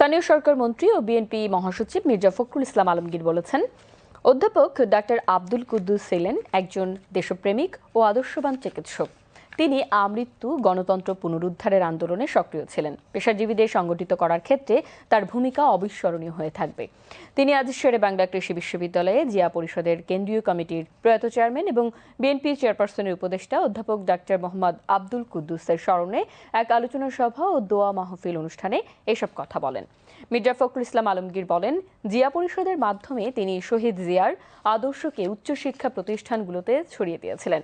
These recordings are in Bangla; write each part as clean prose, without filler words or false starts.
স্থানীয় সরকার মন্ত্রী ও বিএনপি মহাসচিব মির্জা ফখরুল ইসলাম আলমগীর বলেছেন, অধ্যাপক ডাক্তার আব্দুল কুদ্দুস ছিলেন একজন দেশপ্রেমিক ও আদর্শবান চিকিৎসক। তিনি আমৃত্যু গণতন্ত্র পুনরুদ্ধারের আন্দোলনে সক্রিয় ছিলেন। পেশাজীবীদের সংগঠিত করার ক্ষেত্রে তার ভূমিকা অবিস্মরণীয় হয়ে থাকবে। তিনি আজ শেরেবাংলা কৃষি বিশ্ববিদ্যালয়ে জিয়া পরিষদের কেন্দ্রীয় কমিটির প্রয়াত চেয়ারম্যান এবং বিএনপি চেয়ারপারসনের উপদেষ্টা অধ্যাপক ডাক্তার মোহাম্মদ আব্দুল কুদ্দুসের স্মরণে এক আলোচনা সভা ও দোয়া মাহফিল অনুষ্ঠানে এসব কথা বলেন। মির্জা ফখরুল ইসলাম আলমগীর বলেন, জিয়া পরিষদের মাধ্যমে তিনি শহীদ জিয়ার আদর্শকে উচ্চশিক্ষা প্রতিষ্ঠানগুলোতে ছড়িয়ে দিয়েছিলেন।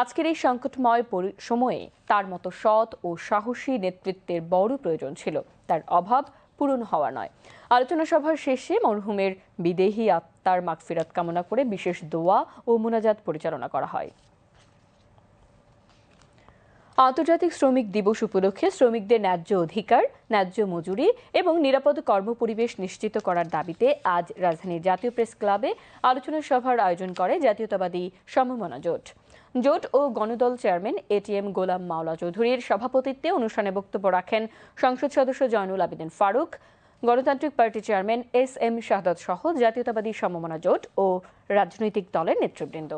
আজকের এই সংকটময় সময়ে তার মতো সৎ ও সাহসী নেতৃত্বের বড় প্রয়োজন ছিল। তার অভাব পূরণ হওয়া নয়। আলোচনা সভার শেষে মরহুমের বিদেহী আত্মার মাগফিরাত কামনা করে বিশেষ দোয়া ও মুনাজাত পরিচালনা করা হয়। আন্তর্জাতিক শ্রমিক দিবস উপলক্ষে শ্রমিকদের ন্যায্য অধিকার, ন্যায্য মজুরি এবং নিরাপদ কর্মপরিবেশ নিশ্চিত করার দাবিতে আজ রাজধানীর জাতীয় প্রেস ক্লাবে আলোচনা সভার আয়োজন করে জাতীয়তাবাদী সমমনা জোট। জোট ও গণদল চেয়ারম্যান এটিএম গোলাম মাওলা চৌধুরীর সভাপতিত্বে অনুষ্ঠানে বক্তব্য রাখেন সংসদ সদস্য জয়নুল আবেদিন ফারুক, গণতান্ত্রিক পার্টি চেয়ারম্যান এস.এম. শাহাদাত সহ জাতীয়তাবাদী সমমনা জোট ও রাজনৈতিক দলের নেতৃবৃন্দ।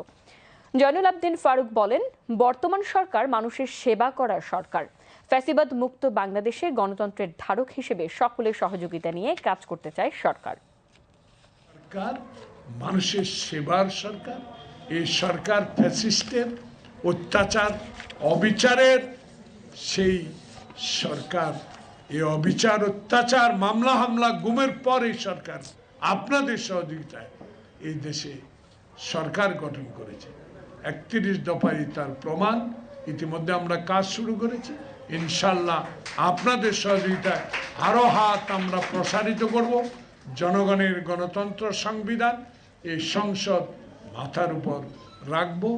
জয়নুল আবেদিন ফারুক বলেন, বর্তমান সরকার মানুষের সেবা করার সরকার। ফ্যাসিবাদ মুক্ত বাংলাদেশে গণতন্ত্রের ধারক হিসেবে সকলের সহযোগিতা নিয়ে কাজ করতে চায় সরকার। মানুষের সেবার সরকার। এই সরকার ফ্যাসিস্টের অত্যাচার, অবিচারের সেই সরকার। এই অবিচার, অত্যাচার, মামলা হামলা, গুমের পর এই সরকার আপনাদের সহযোগিতায় এই দেশে সরকার গঠন করেছে। 31 দফায় তার প্রমাণ। ইতিমধ্যে আমরা কাজ শুরু করেছি। ইনশাল্লাহ আপনাদের সহযোগিতায় আরো হাত আমরা প্রসারিত করব। জনগণের গণতন্ত্র সংবিধান, এই সংসদ মাথার উপর রাখবো।